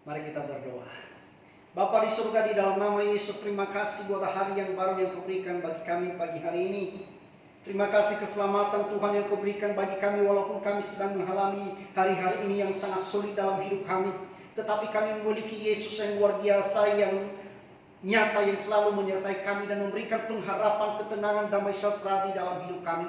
Mari kita berdoa. Bapa di surga, di dalam nama Yesus, terima kasih buat hari yang baru yang Kau berikan bagi kami pagi hari ini. Terima kasih keselamatan Tuhan yang Kau berikan bagi kami walaupun kami sedang mengalami hari-hari ini yang sangat sulit dalam hidup kami. Tetapi kami memiliki Yesus yang luar biasa, yang nyata, yang selalu menyertai kami dan memberikan pengharapan, ketenangan, damai sejahtera di dalam hidup kami.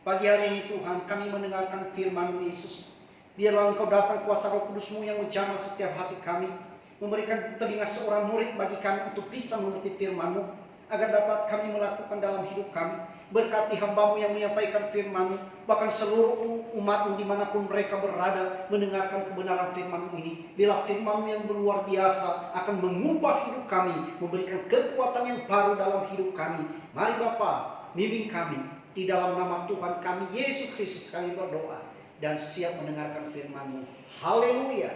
Pagi hari ini Tuhan, kami mendengarkan firman-Mu Yesus. Biarlah Engkau datang kuasa Roh Kudus-Mu yang menjamah setiap hati kami, memberikan telinga seorang murid bagi kami untuk bisa mengerti firman-Mu, agar dapat kami melakukan dalam hidup kami. Berkati hamba-Mu yang menyampaikan firman-Mu, bahkan seluruh umat-Mu dimanapun mereka berada mendengarkan kebenaran firman-Mu ini. Bila firman-Mu yang luar biasa akan mengubah hidup kami, memberikan kekuatan yang baru dalam hidup kami. Mari Bapa, bimbing kami. Di dalam nama Tuhan kami Yesus Kristus kami berdoa dan siap mendengarkan firman-Mu. Haleluya.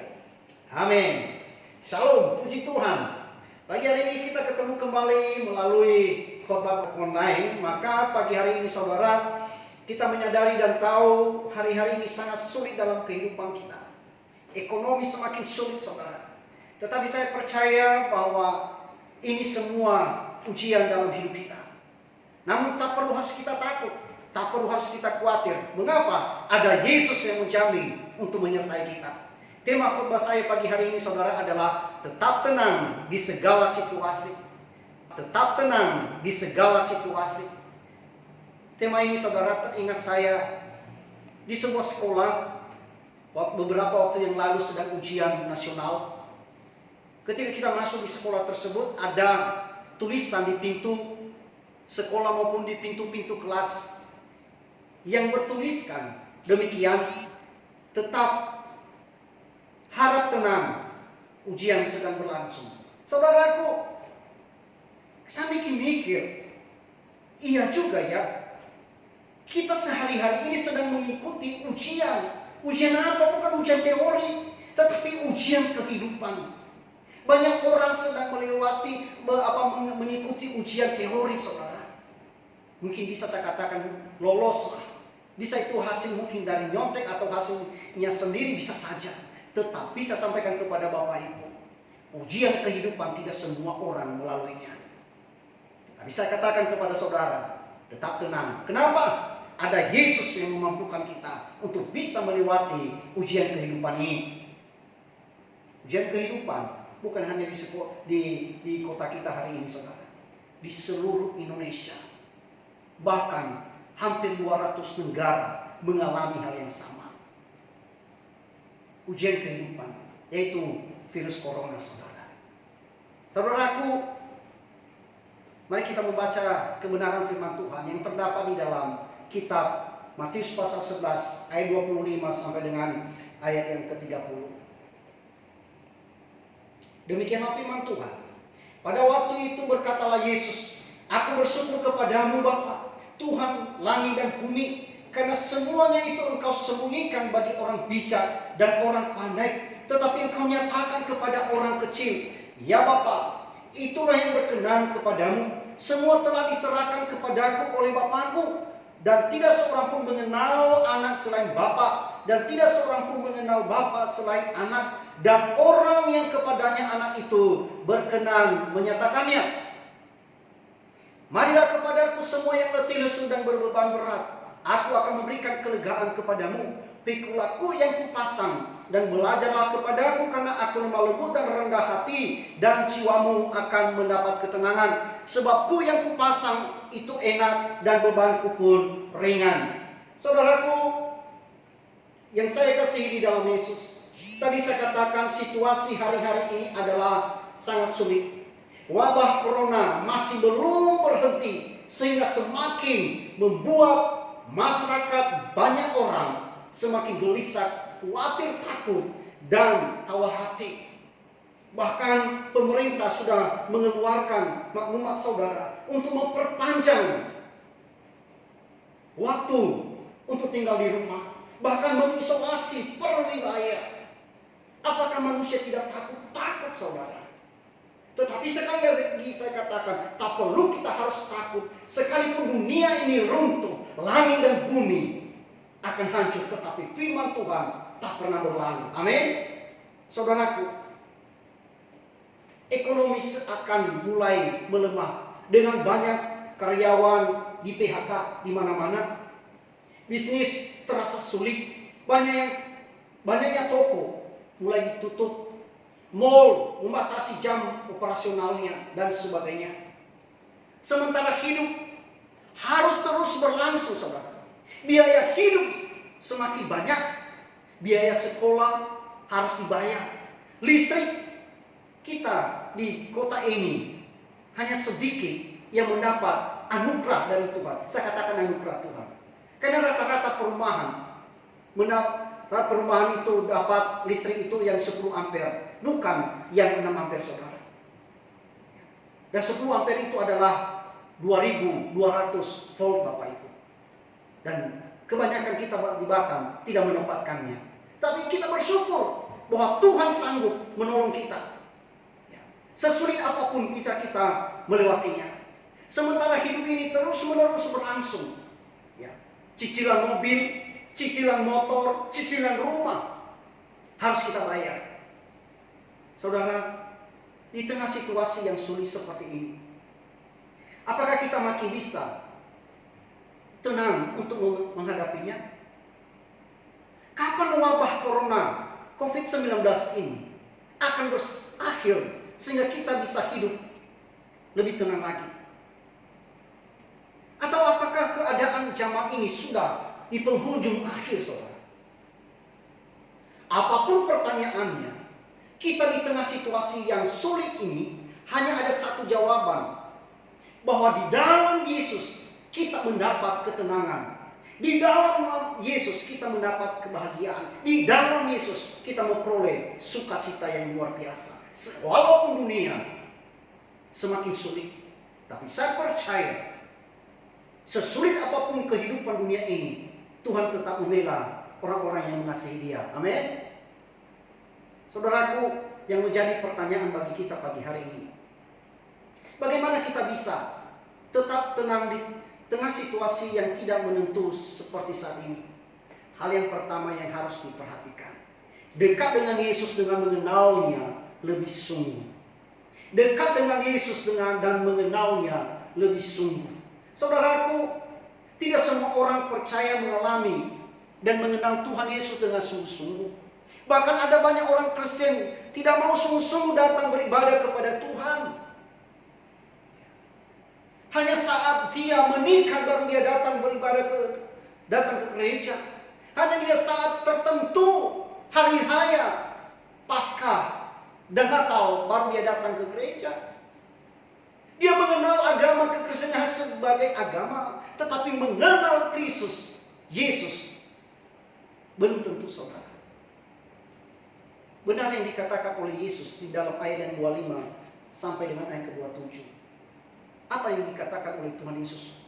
Amin. Shalom, puji Tuhan. Pagi hari ini kita ketemu kembali melalui khotbah online. Maka pagi hari ini saudara, kita menyadari dan tahu hari-hari ini sangat sulit dalam kehidupan kita. Ekonomi semakin sulit saudara. Tetapi saya percaya bahwa ini semua ujian dalam hidup kita. Namun tak perlu harus kita takut, tak perlu harus kita khawatir. Mengapa? Ada Yesus yang menjamin untuk menyertai kita. Tema khotbah saya pagi hari ini saudara adalah tetap tenang di segala situasi. Tetap tenang di segala situasi. Tema ini saudara teringat saya di sebuah sekolah beberapa waktu yang lalu sedang ujian nasional. Ketika kita masuk di sekolah tersebut, ada tulisan di pintu sekolah maupun di pintu-pintu kelas yang bertuliskan demikian: tetap harap tenang, ujian sedang berlangsung. Saudaraku, saya mikir, iya juga ya. Kita sehari-hari ini sedang mengikuti ujian. Ujian apa? Bukan ujian teori, tetapi ujian kehidupan. Banyak orang sedang mengikuti ujian teori, saudara. Mungkin bisa saya katakan lolos lah. Bisa itu hasil mungkin dari nyontek atau hasilnya sendiri, bisa saja. Tetapi saya sampaikan kepada Bapak Ibu, ujian kehidupan tidak semua orang melaluinya. Tapi saya katakan kepada saudara, tetap tenang. Kenapa? Ada Yesus yang memampukan kita untuk bisa melewati ujian kehidupan ini. Ujian kehidupan bukan hanya di kota kita hari ini saudara. Di seluruh Indonesia. Bahkan hampir 200 negara mengalami hal yang sama. Ujian kehidupan, yaitu virus corona saudara. Saudaraku, mari kita membaca kebenaran firman Tuhan yang terdapat di dalam kitab Matius pasal 11 ayat 25 sampai dengan ayat yang ke-30. Demikianlah firman Tuhan. Pada waktu itu berkatalah Yesus, "Aku bersyukur kepadamu Bapa, Tuhan langit dan bumi, karena semuanya itu Engkau sembunyikan bagi orang bijak dan orang pandai, tetapi Engkau nyatakan kepada orang kecil. Ya Bapa, itulah yang berkenan kepadamu. Semua telah diserahkan kepadaku oleh Bapakku, dan tidak seorang pun mengenal anak selain Bapa, dan tidak seorang pun mengenal Bapa selain anak, dan orang yang kepadanya anak itu berkenan menyatakannya. Marilah kepadaku semua yang letih lesu dan berbeban berat, aku akan memberikan kelegaan kepadamu. Pikulah aku yang kupasang dan belajarlah kepadaku, karena aku lemah lembut dan rendah hati, dan jiwamu akan mendapat ketenangan. Sebab ku yang kupasang itu enak dan bebanku pun ringan." Saudaraku yang saya kasihi di dalam Yesus, tadi saya katakan situasi hari-hari ini adalah sangat sulit. Wabah corona masih belum berhenti, sehingga semakin membuat masyarakat, banyak orang semakin gelisah, khawatir, takut, dan tawar hati. Bahkan pemerintah sudah mengeluarkan maklumat saudara untuk memperpanjang waktu untuk tinggal di rumah, bahkan mengisolasi per wilayah. Apakah manusia tidak takut? Takut saudara. Tetapi sekali lagi saya katakan, tak perlu kita harus takut. Sekalipun dunia ini runtuh, langit dan bumi akan hancur, tetapi firman Tuhan tak pernah berlalu. Amin. Saudaraku, Ekonomi akan mulai melemah dengan banyak karyawan di PHK di mana-mana. Bisnis terasa sulit. Banyaknya toko mulai ditutup. Mall membatasi jam operasionalnya dan sebagainya. Sementara hidup harus terus berlangsung, saudara. Biaya hidup semakin banyak. Biaya sekolah harus dibayar. Listrik, kita di kota ini hanya sedikit yang mendapat anugerah dari Tuhan. Saya katakan anugerah Tuhan. Karena rata-rata perumahan itu dapat listrik itu yang 10 ampere, bukan yang 6 ampere, saudara. Dan 10 ampere itu adalah 2200 volt, Bapak Ibu. Dan kebanyakan kita di Batam tidak mendapatkannya. Tapi kita bersyukur bahwa Tuhan sanggup menolong kita. Sesulit apapun bisa kita melewatinya. Sementara hidup ini terus-menerus berlangsung. Cicilan mobil, cicilan motor, cicilan rumah harus kita bayar. Saudara, di tengah situasi yang sulit seperti ini, apakah kita makin bisa tenang untuk menghadapinya? Kapan wabah corona COVID-19 ini akan berakhir sehingga kita bisa hidup lebih tenang lagi? Atau apakah keadaan zaman ini sudah di penghujung akhir, saudara? Apapun pertanyaannya, kita di tengah situasi yang sulit ini hanya ada satu jawaban, bahwa di dalam Yesus kita mendapat ketenangan. Di dalam Yesus kita mendapat kebahagiaan. Di dalam Yesus kita memperoleh sukacita yang luar biasa. Walaupun dunia semakin sulit, tapi saya percaya sesulit apapun kehidupan dunia ini, Tuhan tetap membela orang-orang yang mengasihi Dia. Amin. Saudaraku, yang menjadi pertanyaan bagi kita pagi hari ini, bagaimana kita bisa tetap tenang di tengah situasi yang tidak menentu seperti saat ini? Hal yang pertama yang harus diperhatikan, dekat dengan Yesus dengan mengenalnya lebih sungguh. Dekat dengan Yesus dan mengenalnya lebih sungguh. Saudaraku, tidak semua orang percaya mengalami dan mengenal Tuhan Yesus dengan sungguh-sungguh. Bahkan ada banyak orang Kristen tidak mau sungguh-sungguh datang beribadah kepada Tuhan. Hanya saat dia menikah baru dia datang beribadah datang ke gereja. Hanya dia saat tertentu, hari raya, Paskah dan Natal, baru dia datang ke gereja. Dia mengenal agama kekristenan sebagai agama, tetapi mengenal Kristus, Yesus, belum tentu, saudara. Benar yang dikatakan oleh Yesus di dalam ayat yang 25 sampai dengan ayat ke-27. Apa yang dikatakan oleh Tuhan Yesus?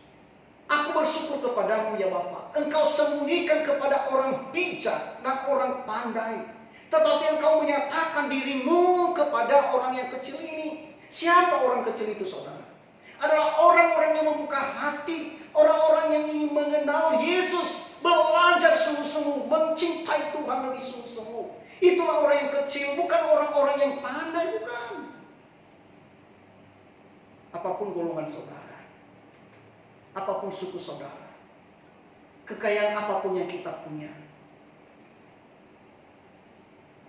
Aku bersyukur kepadamu ya Bapa, Engkau sembunyikan kepada orang bijak dan orang pandai, tetapi Engkau menyatakan dirimu kepada orang yang kecil ini. Siapa orang kecil itu, saudara? Adalah orang-orang yang membuka hati, orang-orang yang ingin mengenal Yesus, belajar sungguh-sungguh, mencintai Tuhan lebih sungguh-sungguh. Itulah orang yang kecil, bukan orang-orang yang pandai, bukan. Apapun golongan saudara, apapun suku saudara, kekayaan apapun yang kita punya,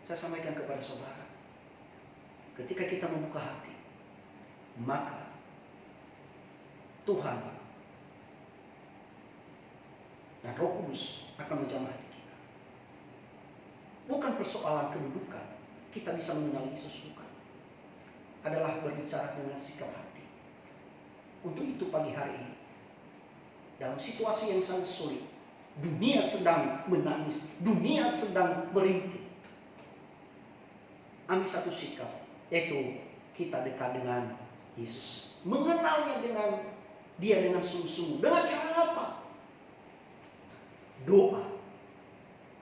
saya sampaikan kepada saudara, ketika kita membuka hati, maka Tuhan dan Roh Kudus akan menjamah hati kita. Bukan persoalan kedudukan, kita bisa mengenal Yesus, bukan. Adalah berbicara dengan sikap hati. Untuk itu pagi hari ini, dalam situasi yang sangat sulit, dunia sedang menangis, dunia sedang merintih, ambil satu sikap, yaitu kita dekat dengan Yesus, mengenalnya dengan sungguh-sungguh. Dengan cara apa? Doa,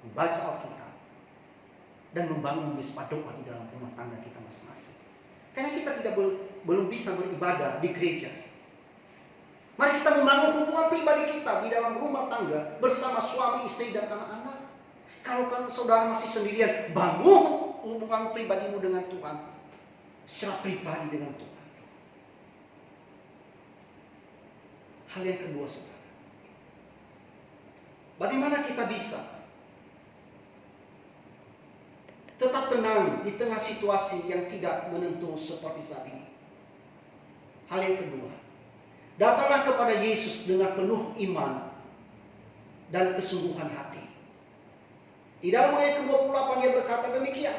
membaca Alkitab, dan membangun mesbah doa di dalam rumah tangga kita masing-masing. Karena kita belum bisa beribadah di gereja. Mari kita membangun hubungan pribadi kita di dalam rumah tangga bersama suami, istri, dan anak-anak. Kalau saudara masih sendirian, bangun hubungan pribadimu dengan Tuhan. secara pribadi dengan Tuhan. Hal yang kedua, saudara, bagaimana kita bisa tetap tenang di tengah situasi yang tidak menentu seperti saat ini? Hal yang kedua, datanglah kepada Yesus dengan penuh iman dan kesungguhan hati. Di dalam ayat ke-28 dia berkata demikian,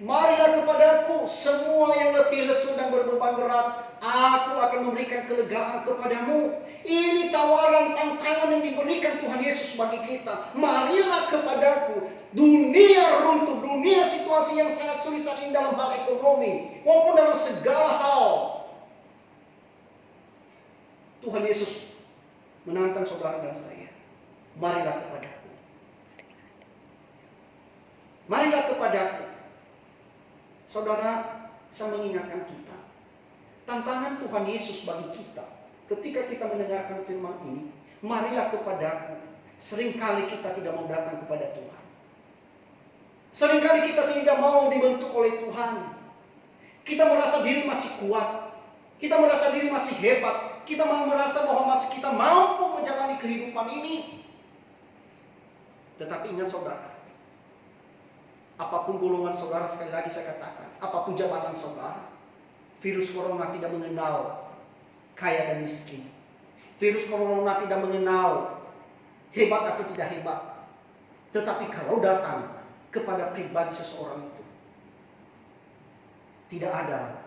marilah kepadaku semua yang letih lesu dan berbeban berat, aku akan memberikan kelegaan kepadamu. Ini tawaran tantangan yang diberikan Tuhan Yesus bagi kita. Marilah kepadaku. Dunia runtuh, dunia situasi yang sangat sulit saat ini dalam hal ekonomi maupun dalam segala hal. Tuhan Yesus menantang saudara dan saya. Marilah kepadaku. Marilah kepadaku. Saudara, saya mengingatkan kita, tantangan Tuhan Yesus bagi kita ketika kita mendengarkan firman ini, marilah kepadaku. Seringkali kita tidak mau datang kepada Tuhan. Seringkali kita tidak mau dibentuk oleh Tuhan. Kita merasa diri masih kuat. Kita merasa diri masih hebat. Kita merasa bahwa masih kita mampu menjalani kehidupan ini. Tetapi ingat saudara, apapun golongan saudara, sekali lagi saya katakan, apapun jabatan saudara, virus corona tidak mengenal kaya dan miskin. Virus corona tidak mengenal hebat atau tidak hebat. Tetapi kalau datang kepada pribadi seseorang itu, tidak ada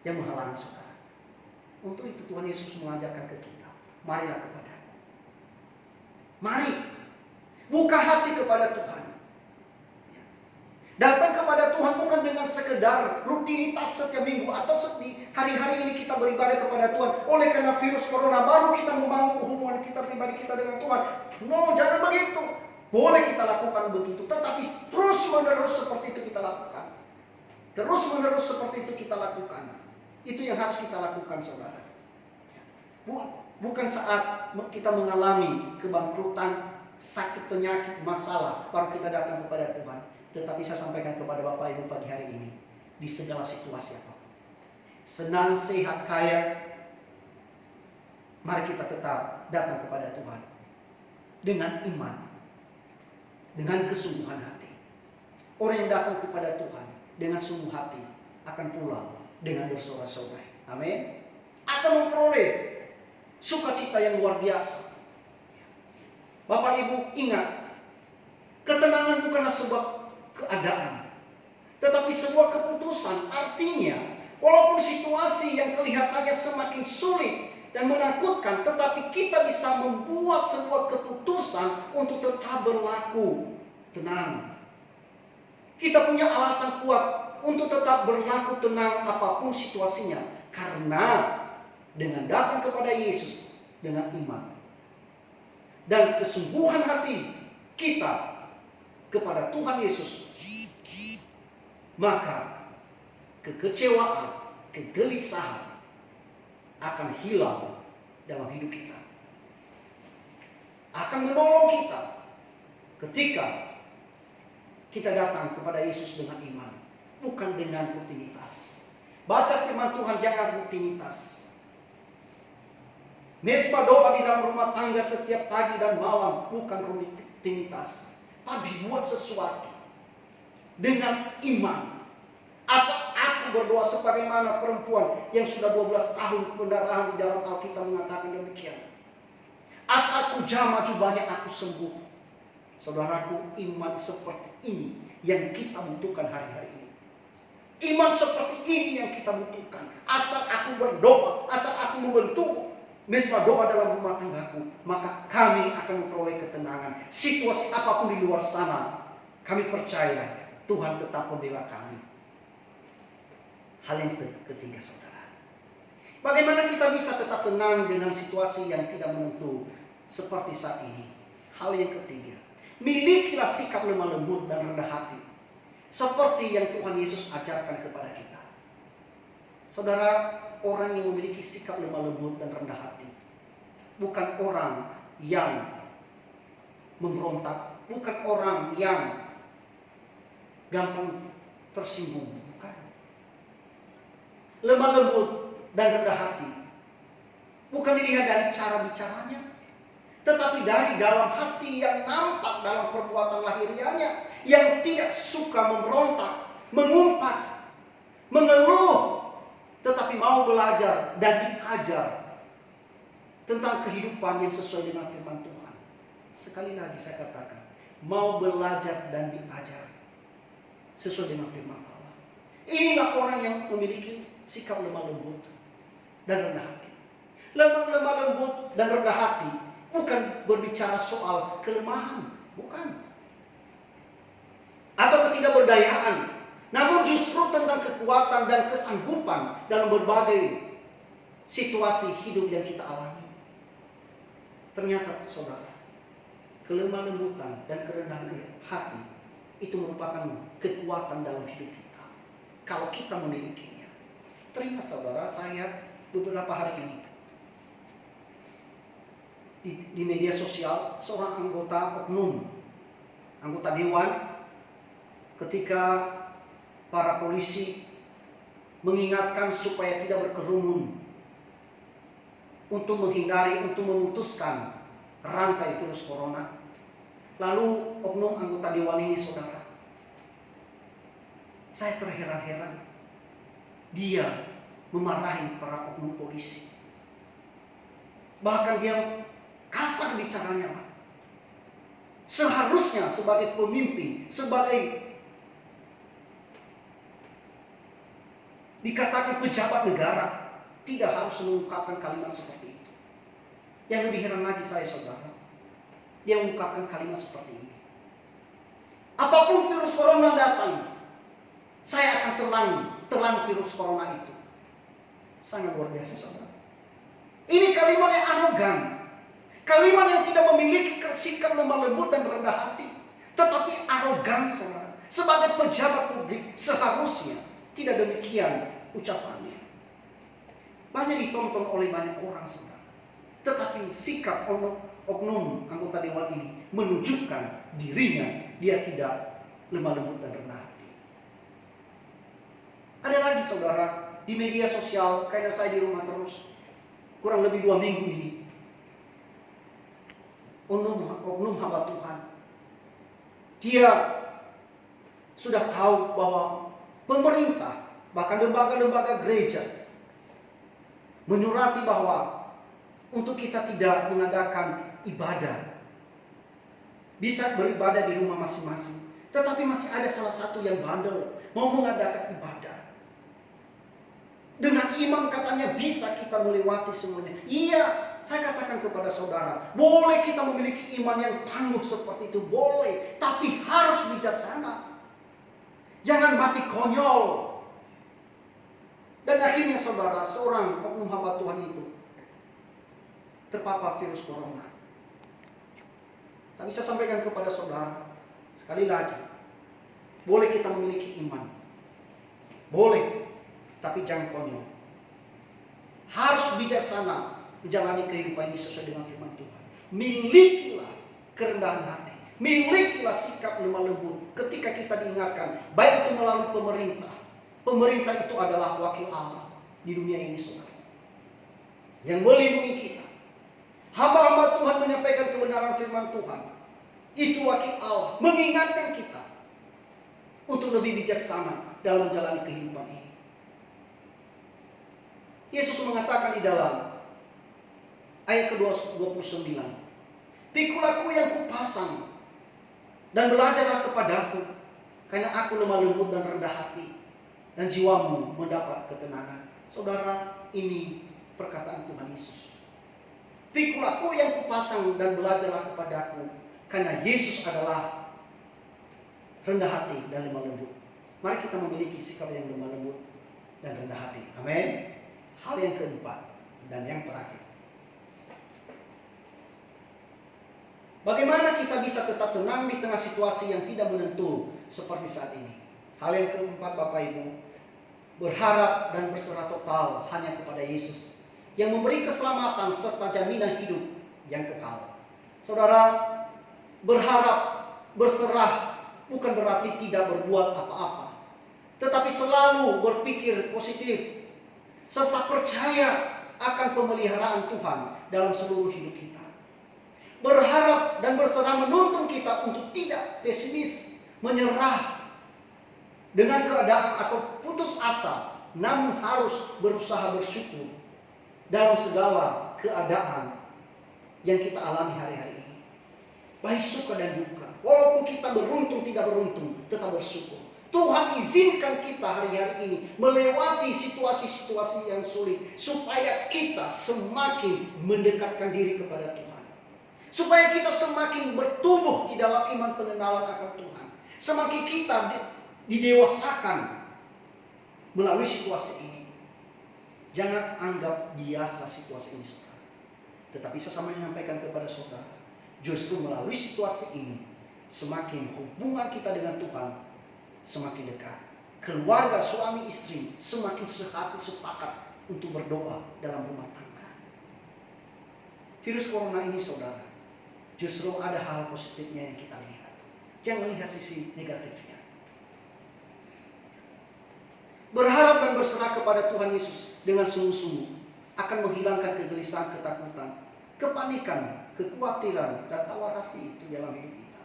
yang menghalangi saudara. Untuk itu Tuhan Yesus mengajarkan ke kita, marilah kepadaku. Mari, buka hati kepada Tuhan. Datang kepada Tuhan bukan dengan sekedar rutinitas setiap minggu atau di hari-hari ini kita beribadah kepada Tuhan. Oleh karena virus corona baru kita membangun hubungan kita pribadi kita dengan Tuhan. No, jangan begitu. Boleh kita lakukan begitu, tetapi terus menerus seperti itu kita lakukan. Terus menerus seperti itu kita lakukan. Itu yang harus kita lakukan, saudara. Bukan saat kita mengalami kebangkrutan, sakit, penyakit, masalah, baru kita datang kepada Tuhan. Tetapi saya sampaikan kepada Bapak Ibu pagi hari ini, di segala situasi apapun, senang, sehat, kaya, mari kita tetap datang kepada Tuhan dengan iman, dengan kesungguhan hati. Orang yang datang kepada Tuhan dengan sungguh hati akan pulang dengan bersorak-sorai. Amin. Akan memperoleh sukacita yang luar biasa. Bapak Ibu ingat, ketenangan bukanlah sebuah keadaan, tetapi sebuah keputusan. Artinya, walaupun situasi yang kelihatannya semakin sulit dan menakutkan, tetapi kita bisa membuat sebuah keputusan untuk tetap berlaku tenang. Kita punya alasan kuat untuk tetap berlaku tenang apapun situasinya, karena dengan datang kepada Yesus dengan iman dan kesungguhan hati kita kepada Tuhan Yesus, maka kekecewaan, kegelisahan akan hilang dalam hidup kita. Akan menolong kita ketika kita datang kepada Yesus dengan iman, bukan dengan rutinitas. Baca firman Tuhan, jangan rutinitas. Mesbah doa di dalam rumah tangga setiap pagi dan malam, bukan rutinitas. Tapi buat sesuatu dengan iman. Asal aku berdoa sebagaimana perempuan yang sudah 12 tahun pendarahan, di dalam Alkitab mengatakan demikian. Asal ku jamah jubahnya aku sembuh. Saudaraku, iman seperti ini yang kita butuhkan hari-hari ini. Iman seperti ini yang kita butuhkan. Asal aku berdoa, asal aku membentuk mesbah doa dalam rumah tanggaku, maka kami akan memperoleh ketenangan. Situasi apapun di luar sana, kami percaya Tuhan tetap membela kami. Hal yang ketiga, saudara, bagaimana kita bisa tetap tenang dengan situasi yang tidak menentu seperti saat ini? Hal yang ketiga, milikilah sikap lemah lembut dan rendah hati, seperti yang Tuhan Yesus ajarkan kepada kita. Saudara, orang yang memiliki sikap lemah lembut dan rendah hati bukan orang yang memberontak, bukan orang yang gampang tersinggung, bukan. lemah lembut, dan rendah hati. Bukan dilihat dari cara bicaranya, tetapi dari dalam hati yang nampak dalam perbuatan lahirianya, yang tidak suka memberontak, mengumpat, mengeluh, tetapi mau belajar dan diajar tentang kehidupan yang sesuai dengan firman Tuhan. Sekali lagi saya katakan, mau belajar dan diajar sesuai dengan firman Allah. Inilah orang yang memiliki sikap lemah lembut dan rendah hati. Lemah lembut dan rendah hati bukan berbicara soal kelemahan, bukan. Atau ketidakberdayaan. Namun justru tentang kekuatan dan kesanggupan dalam berbagai situasi hidup yang kita alami. Ternyata saudara, kelemah lembutan dan kerendahan hati itu merupakan kekuatan dalam hidup kita. Kalau kita memilikinya. Teringat saudara, saya beberapa hari ini di media sosial seorang anggota dewan, ketika para polisi mengingatkan supaya tidak berkerumun untuk menghindari, untuk memutuskan rantai virus corona. Lalu oknum anggota dewan ini saudara, saya terheran-heran, dia memarahi para oknum polisi. Bahkan dia kasar bicaranya, Pak. Seharusnya sebagai pemimpin, sebagai dikatakan pejabat negara, tidak harus mengungkapkan kalimat seperti itu. Yang lebih heran lagi saya saudara, dia mengungkapkan kalimat seperti ini. Apapun virus corona datang, saya akan telan virus corona itu. Sangat luar biasa saudara. Ini kalimat yang arogan. Kalimat yang tidak memiliki sikap lemah lembut dan rendah hati, tetapi arogan saudara. Sebagai pejabat publik seharusnya tidak demikian ucapannya. Banyak ditonton oleh banyak orang saudara. Tetapi sikap oknum anggota dewan ini menunjukkan dirinya dia tidak lemah lembut dan rendah hati. Ada lagi saudara, di media sosial, karena saya di rumah terus kurang lebih 2 minggu ini, oknum hamba Tuhan, dia sudah tahu bahwa pemerintah, bahkan lembaga-lembaga gereja menyurati bahwa untuk kita tidak mengadakan ibadah, bisa beribadah di rumah masing-masing. Tetapi masih ada salah satu yang bandel, mau mengadakan ibadah. Dengan iman katanya bisa kita melewati semuanya. Iya, saya katakan kepada saudara, boleh kita memiliki iman yang tangguh seperti itu, boleh. Tapi harus bijaksana. Jangan mati konyol. Dan akhirnya saudara, seorang oknum hamba Tuhan itu terpapar virus corona. Tapi saya sampaikan kepada saudara, sekali lagi, boleh kita memiliki iman. Boleh. Tapi jangan konyol. Harus bijaksana menjalani kehidupan ini sesuai dengan firman Tuhan. Milikilah kerendahan hati. Milikilah sikap lemah lembut ketika kita diingatkan. Baik itu melalui pemerintah. Pemerintah itu adalah wakil Allah di dunia ini saudara. Yang melindungi kita. Hamba-hamba Tuhan menyampaikan kebenaran firman Tuhan. Itu wakil Allah. Mengingatkan kita untuk lebih bijaksana dalam menjalani kehidupan ini. Yesus mengatakan di dalam ayat ke-29, "Pikulah-Ku yang kupasang dan belajarlah kepadaku, karena aku lemah lembut dan rendah hati, dan jiwamu mendapat ketenangan." Saudara, ini perkataan Tuhan Yesus. "Pikulah-Ku yang kupasang dan belajarlah kepadaku," karena Yesus adalah rendah hati dan lemah lembut. Mari kita memiliki sikap yang lemah lembut dan rendah hati. Amin. Hal yang keempat dan yang terakhir, bagaimana kita bisa tetap tenang di tengah situasi yang tidak menentu seperti saat ini? Hal yang keempat Bapak Ibu, berharap dan berserah total hanya kepada Yesus yang memberi keselamatan serta jaminan hidup yang kekal. Saudara, berharap, berserah bukan berarti tidak berbuat apa-apa, tetapi selalu berpikir positif, serta percaya akan pemeliharaan Tuhan dalam seluruh hidup kita. Berharap dan berserah menuntun kita untuk tidak pesimis, menyerah dengan keadaan atau putus asa, namun harus berusaha bersyukur dalam segala keadaan yang kita alami hari-hari ini. Baik suka dan duka, walaupun kita beruntung tidak beruntung, tetap bersyukur. Tuhan izinkan kita hari-hari ini melewati situasi-situasi yang sulit supaya kita semakin mendekatkan diri kepada Tuhan. Supaya kita semakin bertumbuh di dalam iman pengenalan akan Tuhan. Semakin kita didewasakan melalui situasi ini. Jangan anggap biasa situasi ini, saudara. Tetapi saya sama menyampaikan kepada saudara, justru melalui situasi ini, semakin hubungan kita dengan Tuhan semakin dekat. Keluarga suami istri semakin sehati sepakat untuk berdoa dalam rumah tangga. Virus corona ini, saudara, justru ada hal positifnya yang kita lihat. Jangan lihat sisi negatifnya. Berharap dan berserah kepada Tuhan Yesus dengan sungguh-sungguh akan menghilangkan kegelisahan, ketakutan, kepanikan, kekhawatiran, dan tawar hati itu dalam hidup kita.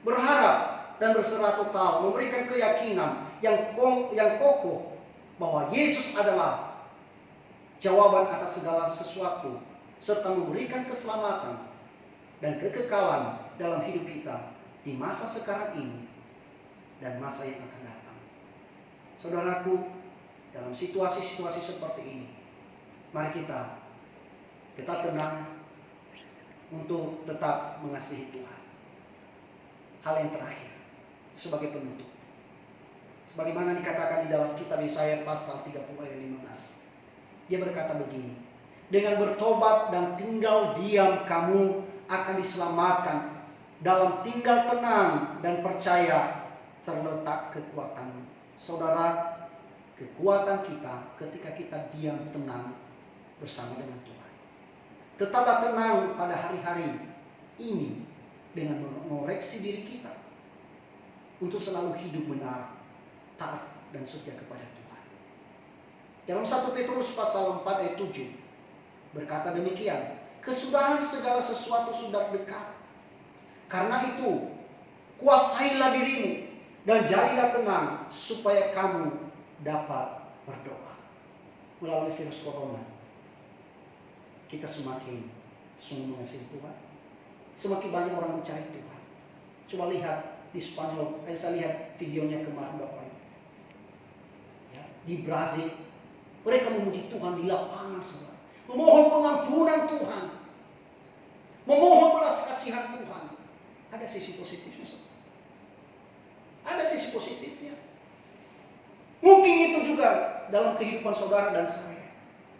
Berharap dan berserah total memberikan keyakinan yang kokoh bahwa Yesus adalah jawaban atas segala sesuatu, serta memberikan keselamatan dan kekekalan dalam hidup kita di masa sekarang ini dan masa yang akan datang. Saudaraku, dalam situasi-situasi seperti ini, mari kita tetap tenang untuk tetap mengasihi Tuhan. Hal yang terakhir, sebagai penutup, sebagaimana dikatakan di dalam kitab Yesaya pasal 30 ayat 15. Dia berkata begini, dengan bertobat dan tinggal diam kamu akan diselamatkan. Dalam tinggal tenang dan percaya terletak kekuatanmu. Saudara, kekuatan kita ketika kita diam tenang bersama dengan Tuhan. Tetaplah tenang pada hari-hari ini dengan mengoreksi diri kita untuk selalu hidup benar, taat dan setia kepada Tuhan. Dalam 1 Petrus pasal 4 ayat 7 berkata demikian, kesudahan segala sesuatu sudah dekat. Karena itu, kuasailah dirimu dan jadilah tenang supaya kamu dapat berdoa. Melalui virus corona, kita semakin sungguh mengasihi Tuhan. Semakin banyak orang mencari Tuhan. Coba lihat di Spanyol, saya lihat videonya kemarin Bapak Ibu. Ya, di Brazil, mereka memuji Tuhan di lapangan, saudara. Memohon pengampunan Tuhan. Memohon belas kasihan Tuhan. Ada sisi positifnya, saudara. Ada sisi positifnya. Mungkin itu juga dalam kehidupan saudara dan saya.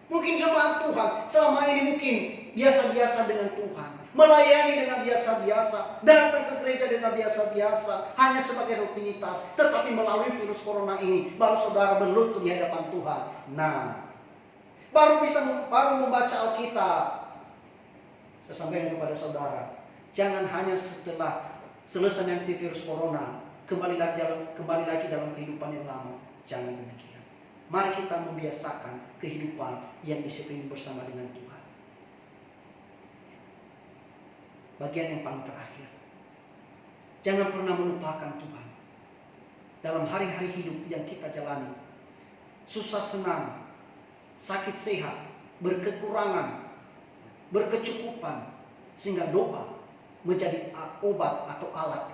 Mungkin jemaat Tuhan selama ini mungkin biasa-biasa dengan Tuhan. Melayani dengan biasa-biasa. Datang ke gereja dengan biasa-biasa. Hanya sebagai rutinitas. Tetapi melalui virus corona ini, baru saudara berlutut di hadapan Tuhan. Nah, baru membaca Alkitab. Saya sampaikan kepada saudara, jangan hanya setelah selesai nanti virus corona kembali lagi dalam kehidupan yang lama. Jangan demikian. Mari kita membiasakan kehidupan yang disiplin bersama dengan Tuhan. Bagian yang paling terakhir, jangan pernah melupakan Tuhan dalam hari-hari hidup yang kita jalani. Susah senang, sakit sehat, berkekurangan, berkecukupan, sehingga doa menjadi obat atau alat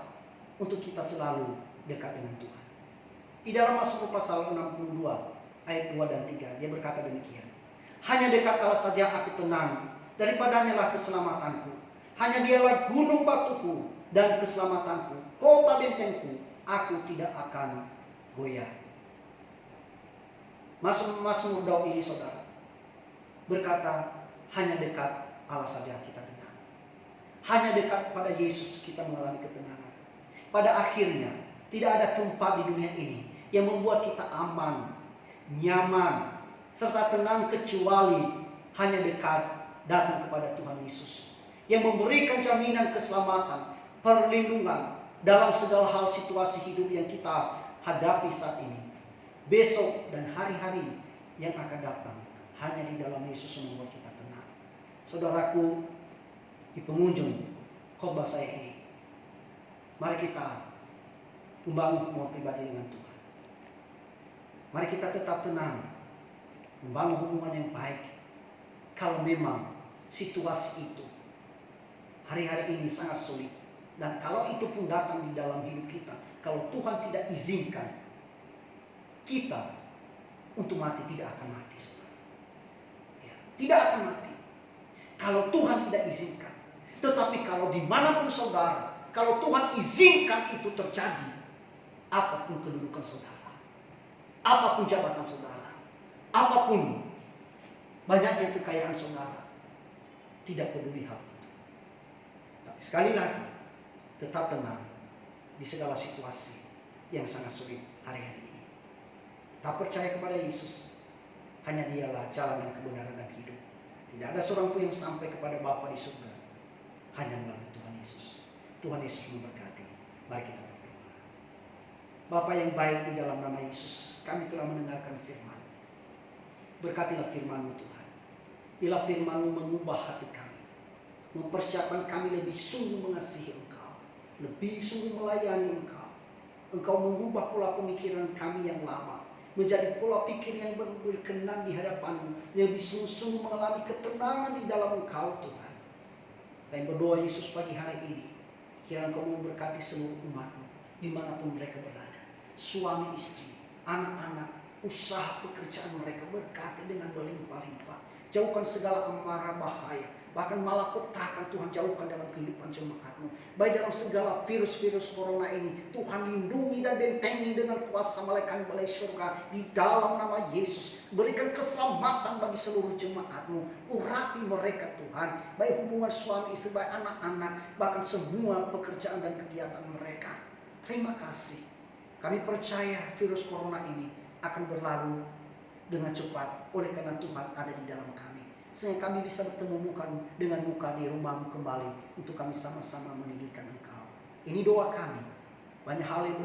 untuk kita selalu dekat dengan Tuhan. Di dalam Mazmur pasal 62 ayat 2 dan 3, dia berkata demikian, hanya dekat Allah saja aku tenang, daripadanya lah keselamatanku. Hanya dialah gunung batuku dan keselamatanku, kota bentengku, aku tidak akan goyah. Mazmur Daud ini, saudara, berkata, hanya dekat Allah saja kita tenang. Hanya dekat pada Yesus kita mengalami ketenangan. Pada akhirnya, tidak ada tempat di dunia ini yang membuat kita aman, nyaman, serta tenang kecuali hanya dekat datang kepada Tuhan Yesus, yang memberikan jaminan keselamatan, perlindungan dalam segala hal situasi hidup yang kita hadapi saat ini, besok dan hari-hari yang akan datang. Hanya di dalam Yesus yang membuat kita tenang. Saudaraku, di penghujung khotbah saya ini, mari kita membangun hubungan pribadi dengan Tuhan. Mari kita tetap tenang, membangun hubungan yang baik. Kalau memang situasi itu hari-hari ini sangat sulit, dan kalau itu pun datang di dalam hidup kita, kalau Tuhan tidak izinkan kita untuk mati, tidak akan mati, saudara. Ya, tidak akan mati kalau Tuhan tidak izinkan. Tetapi kalau dimanapun saudara, kalau Tuhan izinkan itu terjadi, apapun kedudukan saudara, apapun jabatan saudara, apapun banyaknya kekayaan saudara, tidak peduli hal itu. Tapi sekali lagi, tetap tenang di segala situasi yang sangat sulit hari-hari ini. Tetap percaya kepada Yesus. Hanya Dialah jalan dan kebenaran dan hidup. Tidak ada seorang pun yang sampai kepada Bapa di surga hanya melalui Tuhan Yesus. Tuhan Yesus memberkati. Mari kita berdoa. Bapa yang baik, di dalam nama Yesus, kami telah mendengarkan firman. Berkatilah firman-Mu Tuhan. Bila firman-Mu mengubah hati kami, mempersiapkan kami lebih sungguh mengasihi Engkau, lebih sungguh melayani Engkau. Engkau mengubah pola pemikiran kami yang lama menjadi pola pikir yang berkenan di hadapan-Mu, yang sungguh-sungguh mengalami ketenangan di dalam Engkau Tuhan. Kami berdoa Yesus pagi hari ini, kiranya Engkau memberkati seluruh umat-Mu dimanapun mereka berada. Suami istri, anak-anak, usaha pekerjaan mereka berkati dengan berlimpah-limpah. Jauhkan segala amarah bahaya, bahkan malapetaka Tuhan jauhkan dalam kehidupan jemaat-Mu. Baik dalam segala virus-virus corona ini, Tuhan lindungi dan bentengi dengan kuasa malaikat balai surga di dalam nama Yesus. Berikan keselamatan bagi seluruh jemaat-Mu. Urapi mereka Tuhan, baik hubungan suami istri, baik anak-anak, bahkan semua pekerjaan dan kegiatan mereka. Terima kasih. Kami percaya virus corona ini akan berlalu dengan cepat oleh karena Tuhan ada di dalam kami. Sehingga kami bisa bertemu muka dengan muka di rumah-Mu kembali untuk kami sama-sama meninggikan Engkau. Ini doa kami. Banyak hal yang